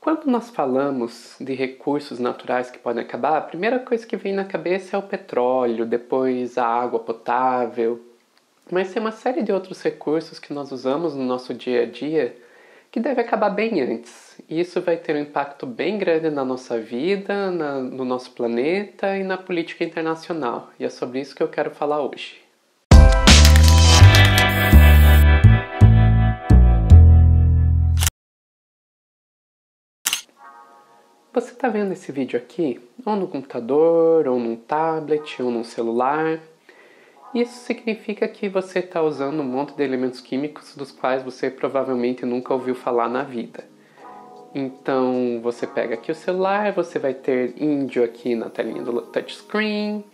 Quando nós falamos de recursos naturais que podem acabar, a primeira coisa que vem na cabeça é o petróleo, depois a água potável. Mas tem uma série de outros recursos que nós usamos no nosso dia a dia que deve acabar bem antes. E isso vai ter um impacto bem grande na nossa vida, no nosso planeta e na política internacional. E é sobre isso que eu quero falar hoje. Você está vendo esse vídeo aqui, ou no computador, ou num tablet, ou num celular. Isso significa que você está usando um monte de elementos químicos dos quais você provavelmente nunca ouviu falar na vida. Então você pega aqui o celular, você vai ter índio aqui na telinha do touchscreen,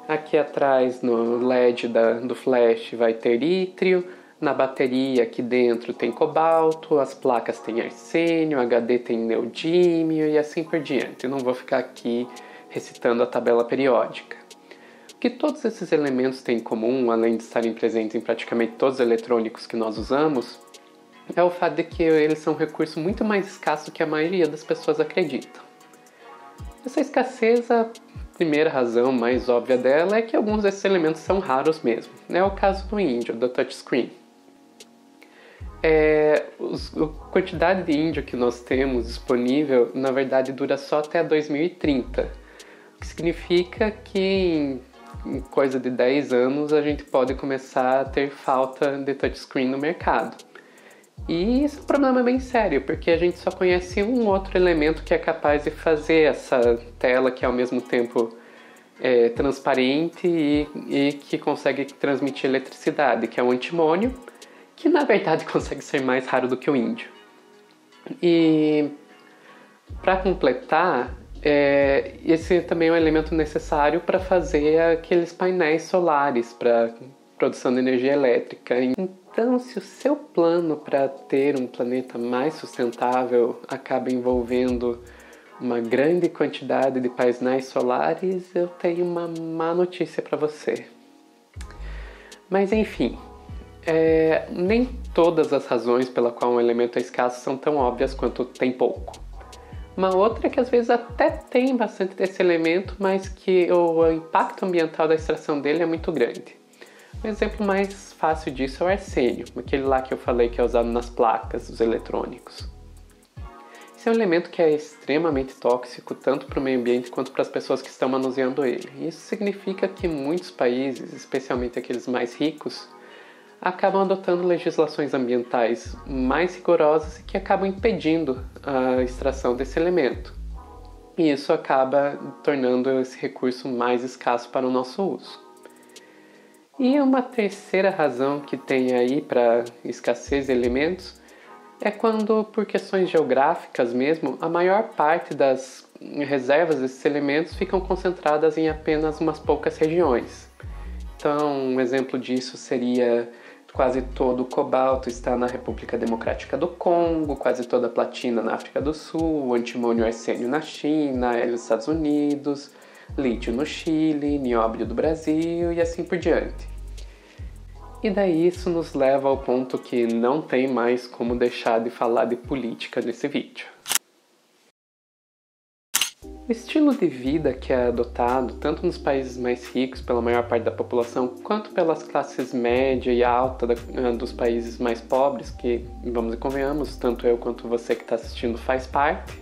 aqui atrás no LED do flash vai ter ítrio, na bateria aqui dentro tem cobalto, as placas têm arsênio, HD tem neodímio e assim por diante. Eu não vou ficar aqui recitando a tabela periódica. O que todos esses elementos têm em comum, além de estarem presentes em praticamente todos os eletrônicos que nós usamos, é o fato de que eles são um recurso muito mais escasso do que a maioria das pessoas acreditam. Essa escassez, a primeira razão mais óbvia dela é que alguns desses elementos são raros mesmo. É o caso do índio, do touchscreen. A quantidade de índio que nós temos disponível, na verdade, dura só até 2030. O que significa que em coisa de 10 anos a gente pode começar a ter falta de touchscreen no mercado. E esse é um problema bem sério, porque a gente só conhece um outro elemento que é capaz de fazer essa tela que ao mesmo tempo é transparente e que consegue transmitir eletricidade, que é o antimônio, que na verdade consegue ser mais raro do que o índio. E para completar, esse também é um elemento necessário para fazer aqueles painéis solares para produção de energia elétrica. Então, se o seu plano para ter um planeta mais sustentável acaba envolvendo uma grande quantidade de painéis solares, eu tenho uma má notícia para você. Mas enfim, nem todas as razões pela qual um elemento é escasso são tão óbvias quanto tem pouco. Uma outra é que às vezes até tem bastante desse elemento, mas que o impacto ambiental da extração dele é muito grande. Um exemplo mais fácil disso é o arsênio, aquele lá que eu falei que é usado nas placas dos eletrônicos. Esse é um elemento que é extremamente tóxico tanto para o meio ambiente quanto para as pessoas que estão manuseando ele. Isso significa que muitos países, especialmente aqueles mais ricos, acabam adotando legislações ambientais mais rigorosas e que acabam impedindo a extração desse elemento. E isso acaba tornando esse recurso mais escasso para o nosso uso. E uma terceira razão que tem aí para escassez de elementos é quando, por questões geográficas mesmo, a maior parte das reservas desses elementos ficam concentradas em apenas umas poucas regiões. Então, um exemplo disso seria quase todo o cobalto está na República Democrática do Congo, quase toda a platina na África do Sul, o antimônio e arsênio na China, nos Estados Unidos, lítio no Chile, nióbio do Brasil e assim por diante. E daí isso nos leva ao ponto que não tem mais como deixar de falar de política nesse vídeo. O estilo de vida que é adotado tanto nos países mais ricos pela maior parte da população, quanto pelas classes média e alta dos países mais pobres, que, vamos e convenhamos, tanto eu quanto você que está assistindo faz parte,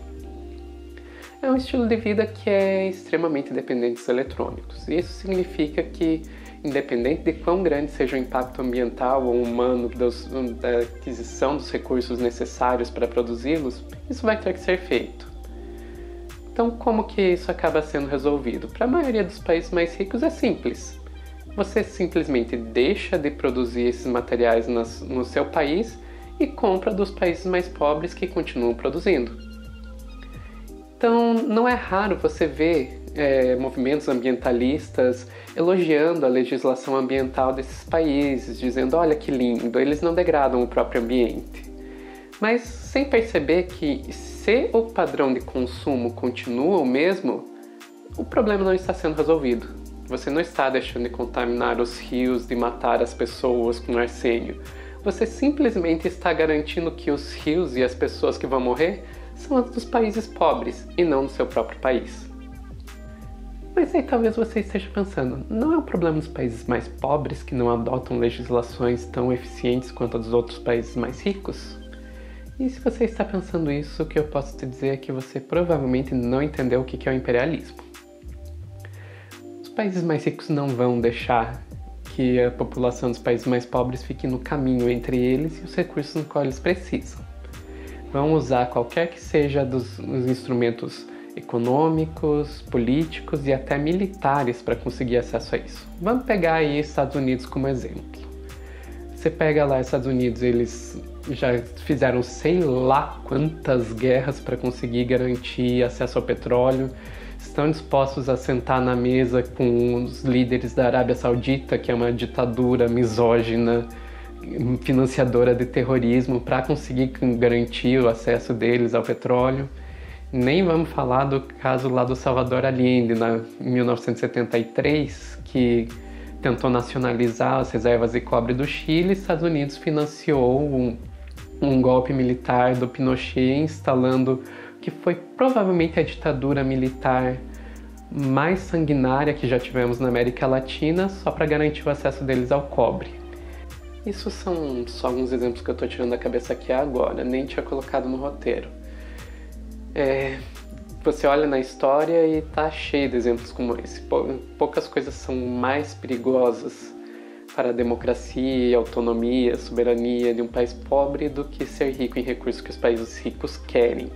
é um estilo de vida que é extremamente dependente dos eletrônicos. Isso significa que, independente de quão grande seja o impacto ambiental ou humano da aquisição dos recursos necessários para produzi-los, isso vai ter que ser feito. Então, como que isso acaba sendo resolvido? Para a maioria dos países mais ricos é simples. Você simplesmente deixa de produzir esses materiais no seu país e compra dos países mais pobres que continuam produzindo. Então, não é raro você ver movimentos ambientalistas elogiando a legislação ambiental desses países, dizendo, olha que lindo, eles não degradam o próprio ambiente. Mas sem perceber que se o padrão de consumo continua o mesmo, o problema não está sendo resolvido. Você não está deixando de contaminar os rios, de matar as pessoas com arsênio. Você simplesmente está garantindo que os rios e as pessoas que vão morrer são as dos países pobres e não do seu próprio país. Mas aí talvez você esteja pensando, não é um problema dos países mais pobres que não adotam legislações tão eficientes quanto a dos outros países mais ricos? E se você está pensando isso, o que eu posso te dizer é que você provavelmente não entendeu o que é o imperialismo. Os países mais ricos não vão deixar que a população dos países mais pobres fique no caminho entre eles e os recursos no qual eles precisam. Vão usar qualquer que seja dos instrumentos econômicos, políticos e até militares para conseguir acesso a isso. Vamos pegar aí Estados Unidos como exemplo. Você pega lá Estados Unidos, eles já fizeram sei lá quantas guerras para conseguir garantir acesso ao petróleo, estão dispostos a sentar na mesa com os líderes da Arábia Saudita, que é uma ditadura misógina, financiadora de terrorismo, para conseguir garantir o acesso deles ao petróleo. Nem vamos falar do caso lá do Salvador Allende, em 1973, que tentou nacionalizar as reservas de cobre do Chile. E Estados Unidos financiou um golpe militar do Pinochet, instalando o que foi provavelmente a ditadura militar mais sanguinária que já tivemos na América Latina, só para garantir o acesso deles ao cobre. Isso são só alguns exemplos que eu estou tirando da cabeça aqui agora, nem tinha colocado no roteiro. Você olha na história e tá cheio de exemplos como esse. Poucas coisas são mais perigosas para a democracia, a autonomia, a soberania de um país pobre do que ser rico em recursos que os países ricos querem.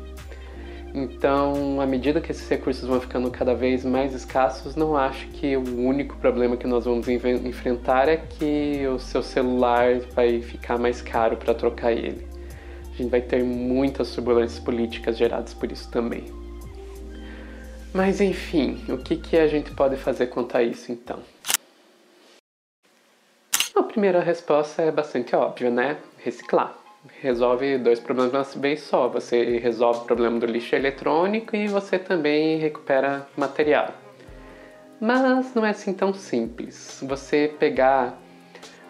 Então, à medida que esses recursos vão ficando cada vez mais escassos, não acho que o único problema que nós vamos enfrentar é que o seu celular vai ficar mais caro para trocar ele. A gente vai ter muitas turbulências políticas geradas por isso também. Mas enfim, o que a gente pode fazer quanto a isso então? A primeira resposta é bastante óbvia, né? Reciclar. Resolve dois problemas de uma vez só. Você resolve o problema do lixo eletrônico e você também recupera material. Mas não é assim tão simples. Você pegar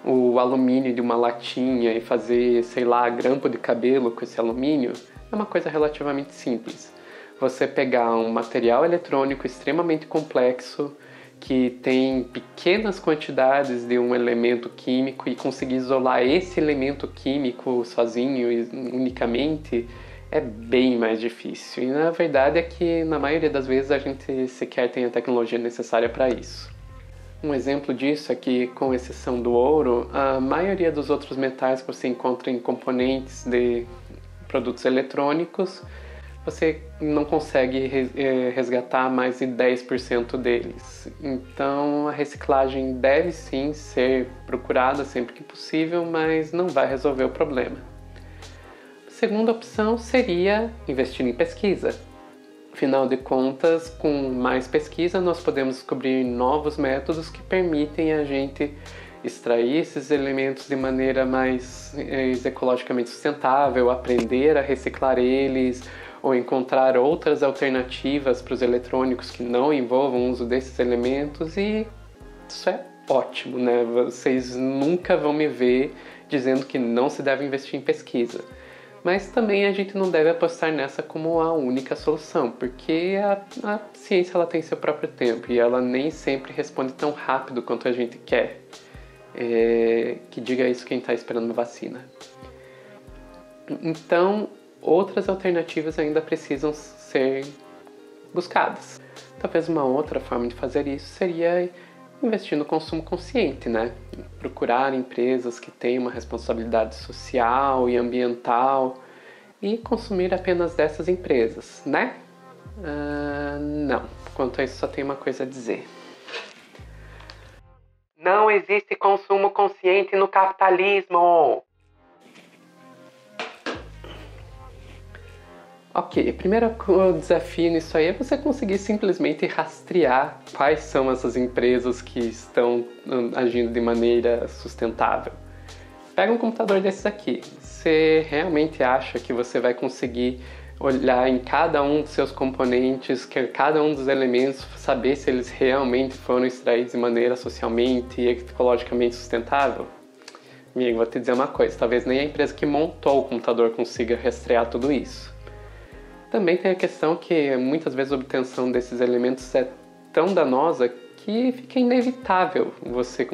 o alumínio de uma latinha e fazer, sei lá, grampo de cabelo com esse alumínio é uma coisa relativamente simples. Você pegar um material eletrônico extremamente complexo que tem pequenas quantidades de um elemento químico e conseguir isolar esse elemento químico sozinho e unicamente é bem mais difícil. E na verdade é que na maioria das vezes a gente sequer tem a tecnologia necessária para isso. Um exemplo disso é que, com exceção do ouro, a maioria dos outros metais que você encontra em componentes de produtos eletrônicos, você não consegue resgatar mais de 10% deles. Então a reciclagem deve sim ser procurada sempre que possível, mas não vai resolver o problema. A segunda opção seria investir em pesquisa. Afinal de contas, com mais pesquisa, nós podemos descobrir novos métodos que permitem a gente extrair esses elementos de maneira mais ecologicamente sustentável, aprender a reciclar eles, ou encontrar outras alternativas para os eletrônicos que não envolvam o uso desses elementos, e isso é ótimo, né? Vocês nunca vão me ver dizendo que não se deve investir em pesquisa. Mas também a gente não deve apostar nessa como a única solução, porque a ciência ela tem seu próprio tempo e ela nem sempre responde tão rápido quanto a gente quer. Que diga isso quem está esperando uma vacina. Então, outras alternativas ainda precisam ser buscadas. Talvez uma outra forma de fazer isso seria investir no consumo consciente, né? Procurar empresas que têm uma responsabilidade social e ambiental e consumir apenas dessas empresas, né? Não. Quanto a isso, só tenho uma coisa a dizer. Não existe consumo consciente no capitalismo! Ok, o primeiro desafio nisso aí é você conseguir simplesmente rastrear quais são essas empresas que estão agindo de maneira sustentável. Pega um computador desses aqui. Você realmente acha que você vai conseguir olhar em cada um dos seus componentes, cada um dos elementos, saber se eles realmente foram extraídos de maneira socialmente e ecologicamente sustentável? Amigo, vou te dizer uma coisa, talvez nem a empresa que montou o computador consiga rastrear tudo isso. Também tem a questão que muitas vezes a obtenção desses elementos é tão danosa que fica inevitável você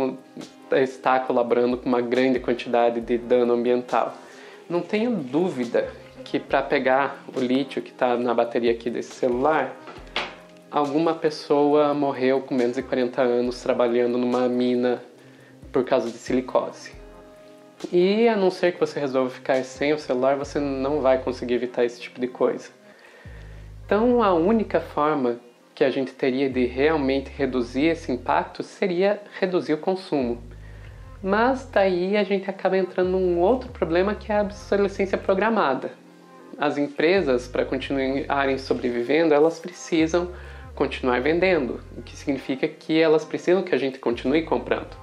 estar colaborando com uma grande quantidade de dano ambiental. Não tenho dúvida que para pegar o lítio que está na bateria aqui desse celular, alguma pessoa morreu com menos de 40 anos trabalhando numa mina por causa de silicose. E a não ser que você resolva ficar sem o celular, você não vai conseguir evitar esse tipo de coisa. Então a única forma que a gente teria de realmente reduzir esse impacto seria reduzir o consumo. Mas daí a gente acaba entrando num outro problema que é a obsolescência programada. As empresas, para continuarem sobrevivendo, elas precisam continuar vendendo, o que significa que elas precisam que a gente continue comprando.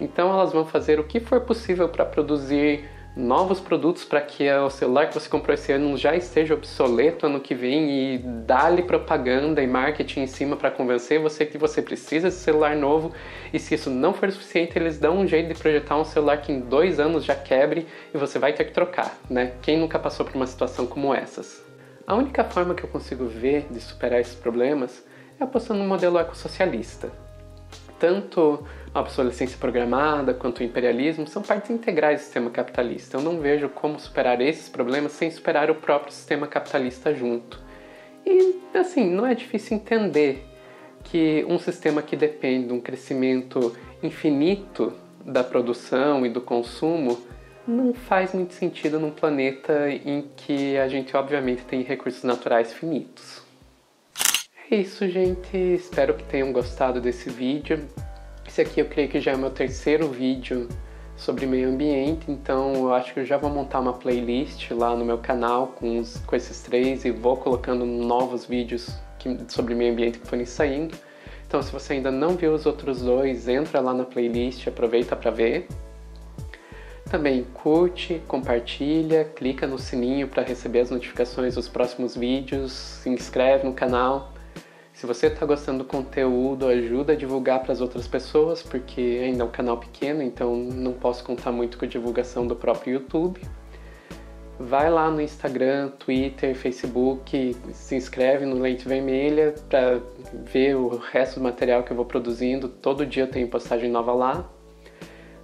Então elas vão fazer o que for possível para produzir novos produtos para que o celular que você comprou esse ano já esteja obsoleto ano que vem e dar-lhe propaganda e marketing em cima para convencer você que você precisa de celular novo, e se isso não for suficiente, eles dão um jeito de projetar um celular que em 2 anos já quebre e você vai ter que trocar, né? Quem nunca passou por uma situação como essas? A única forma que eu consigo ver de superar esses problemas é apostando no modelo ecossocialista. Tanto a obsolescência programada quanto o imperialismo são partes integrais do sistema capitalista. Eu não vejo como superar esses problemas sem superar o próprio sistema capitalista junto. E, assim, não é difícil entender que um sistema que depende de um crescimento infinito da produção e do consumo não faz muito sentido num planeta em que a gente, obviamente, tem recursos naturais finitos. É isso, gente. Espero que tenham gostado desse vídeo. Esse aqui eu creio que já é o meu 3º vídeo sobre meio ambiente, então eu acho que eu já vou montar uma playlist lá no meu canal com esses 3 e vou colocando novos vídeos sobre meio ambiente que forem saindo. Então se você ainda não viu os outros 2, entra lá na playlist, aproveita para ver. Também curte, compartilha, clica no sininho para receber as notificações dos próximos vídeos, se inscreve no canal. Se você está gostando do conteúdo, ajuda a divulgar para as outras pessoas, porque ainda é um canal pequeno, então não posso contar muito com a divulgação do próprio YouTube. Vai lá no Instagram, Twitter, Facebook, se inscreve no Lente Vermelha para ver o resto do material que eu vou produzindo. Todo dia eu tenho postagem nova lá.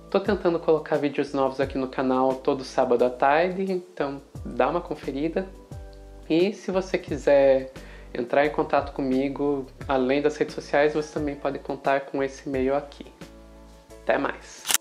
Tô tentando colocar vídeos novos aqui no canal todo sábado à tarde, então dá uma conferida. E se você quiser entrar em contato comigo, além das redes sociais, você também pode contar com esse e-mail aqui. Até mais!